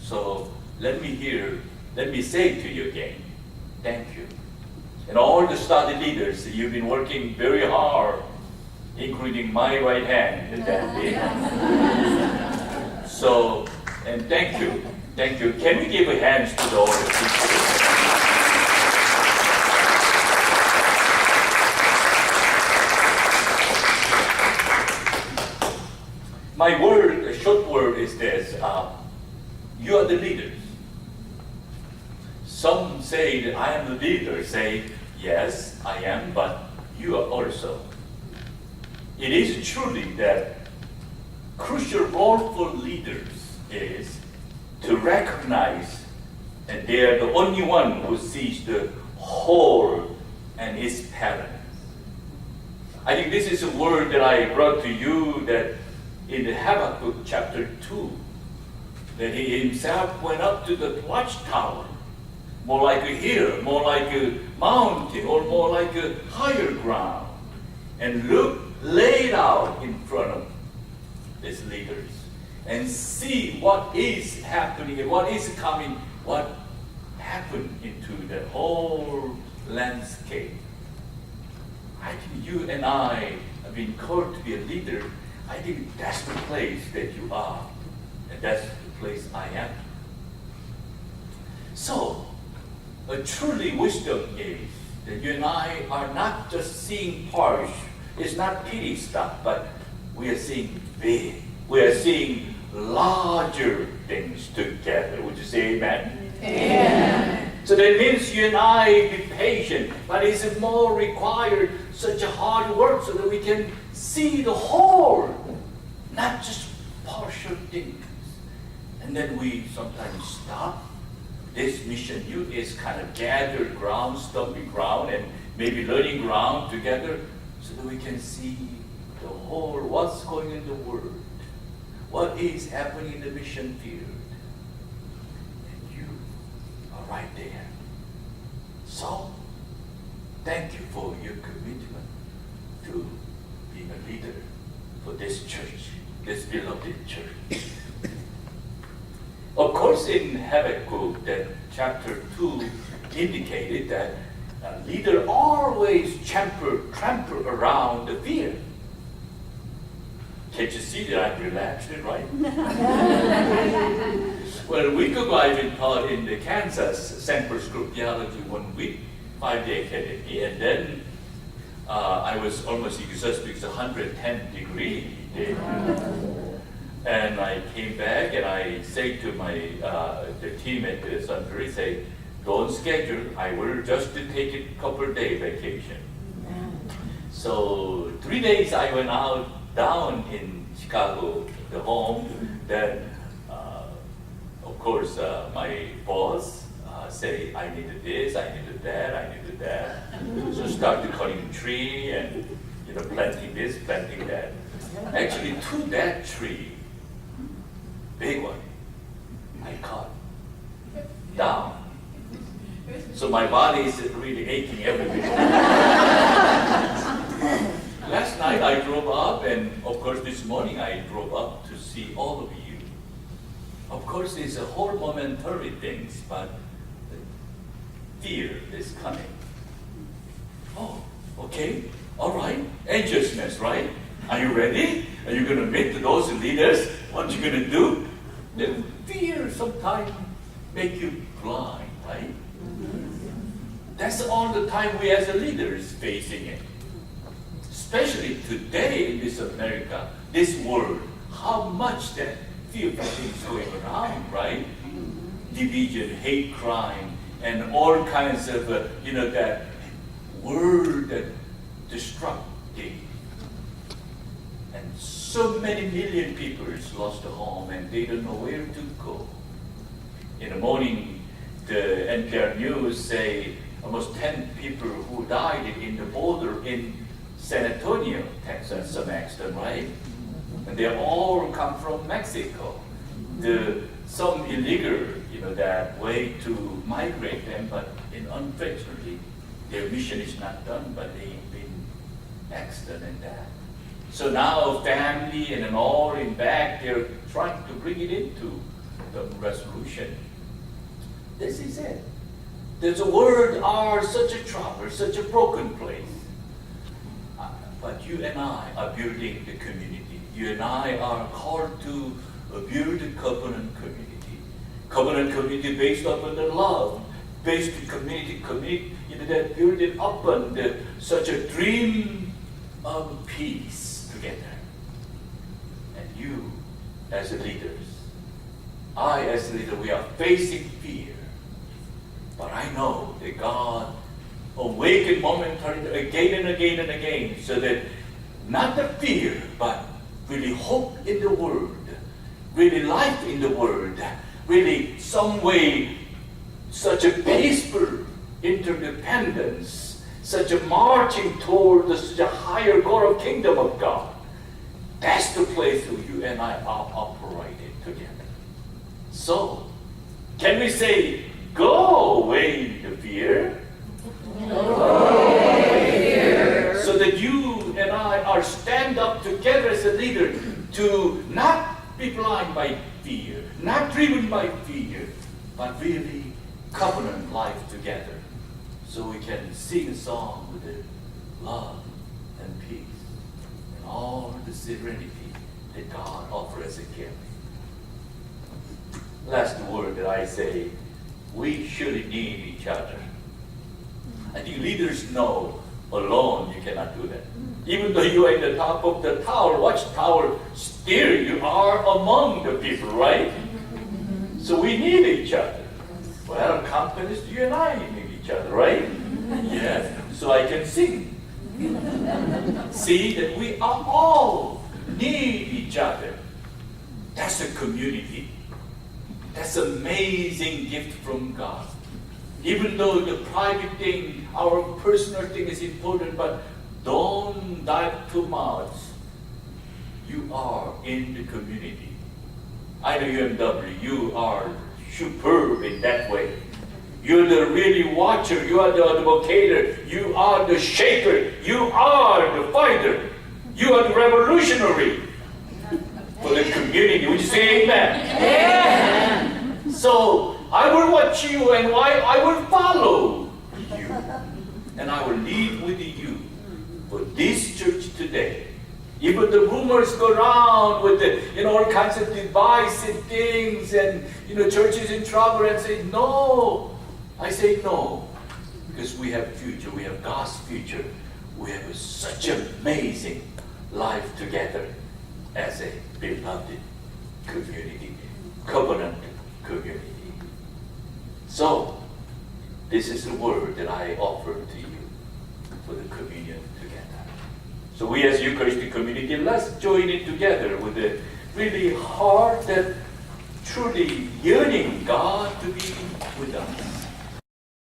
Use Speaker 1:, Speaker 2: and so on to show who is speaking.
Speaker 1: So let me say to you again, thank you. And all the study leaders, you've been working very hard, including my right hand, Dandy. So, and thank you. Thank you. Can we give a hand to the older teachers? My word, a short word is this. You are the leaders. Some say that I am the leader. Say, yes, I am, but you are also. It is truly that crucial role for leaders is to recognize that they are the only one who sees the whole and its pattern. I think this is a word that I brought to you that in the Habakkuk chapter 2, that he himself went up to the watchtower, more like a hill, more like a mountain, or more like a higher ground, and laid out in front of these leaders, and see what is happening and what is coming, what happened into the whole landscape. I think you and I have been called to be a leader. I think that's the place that you are, and that's the place I am. So, a truly wisdom is that you and I are not just seeing parts, it's not petty stuff, but we are seeing big. We are seeing larger things together. Would you say amen?
Speaker 2: Amen.
Speaker 1: So that means you and I be patient, but it's more required such a hard work so that we can see the whole, not just partial things. And then we sometimes stop. This mission you is kind of gathered ground, stumpy ground, and maybe learning ground together so that we can see the whole, what's going in the world, what is happening in the mission field. And you are right there. So, thank you for your commitment to being a leader for this church, this beloved church. Of course, in Habakkuk, that chapter 2 indicated that a leader always trample around the field. Can't you see that I'm relaxed, right? Well, a week ago, I've been taught in the Kansas Samples Group Theology 1 week, 5-day academy, and then I was almost exhausted because 110 degree day. And I came back and I say to my the team at the Sunbury, say, don't schedule. I will just take a couple day vacation. So 3 days I went out down in Chicago, the home. Then, of course, my boss say I needed this, I needed that, I needed that. So started cutting tree and planting this, planting that. Actually, to that tree. Big one, I cut down. So my body is really aching everywhere. Last night I drove up, and of course this morning I drove up to see all of you. Of course it's a whole momentary things, but the fear is coming. Oh, okay, all right, anxiousness, right? Are you ready? Are you going to meet those leaders? What you going to do? The fear sometimes make you blind, right? That's all the time we as leaders facing it. Especially today in this America, this world, how much that fearful things going around, right? Division, hate crime, and all kinds of, that word that destructive. And so many million people lost a home and they don't know where to go. In the morning, the NPR News say almost 10 people who died in the border in San Antonio, Texas, some accident, right? And they all come from Mexico. Some illegal, that way to migrate them, but unfortunately, their mission is not done, but they've been accident and that. So now family and all in back, they're trying to bring it into resolution. This is it. The world are such a trouble, such a broken place. But you and I are building the community. You and I are called to build a covenant community. Covenant community based upon the love, based community, that building upon such a dream of peace together. And you as leaders, I as a leader, we are facing fear. But I know that God awaken momentarily again and again and again, so that not the fear, but really hope in the Word, really life in the Word, really some way, such a peaceful interdependence, such a marching toward such a higher goal of kingdom of God. That's the place where you and I are operating together. So, can we say, go away the fear? So that you and I are stand up together as a leader to not be blind by fear, not driven by fear, but really covenant life together. So we can sing a song with the love and peace and all the serenity that God offers as a gift. Last word that I say, we surely need each other. I think leaders know alone you cannot do that. Even though you are in the top of the tower, watchtower, still you are among the people, right? So we need each other. Well, companies, you and I need each other, right? Yes. So I can sing. See that we are all need each other. That's a community. That's an amazing gift from God. Even though the private thing, our personal thing is important, but don't dive too much. You are in the community. I know UMW, you are superb in that way. You're the really watcher, you are the advocator, you are the shaper, you are the fighter, you are the revolutionary for the community. Would you say amen? Amen. So I will watch you and I will follow you. And I will lead with you for this church today. Even the rumors go around with all kinds of divisive things and churches in trouble, and say no. I say no, because we have future. We have God's future. We have such amazing life together as a beloved community, covenant community. So, this is the word that I offer to you for the communion together. So we as Eucharistic community, let's join it together with a really heart that truly yearning God to be with us.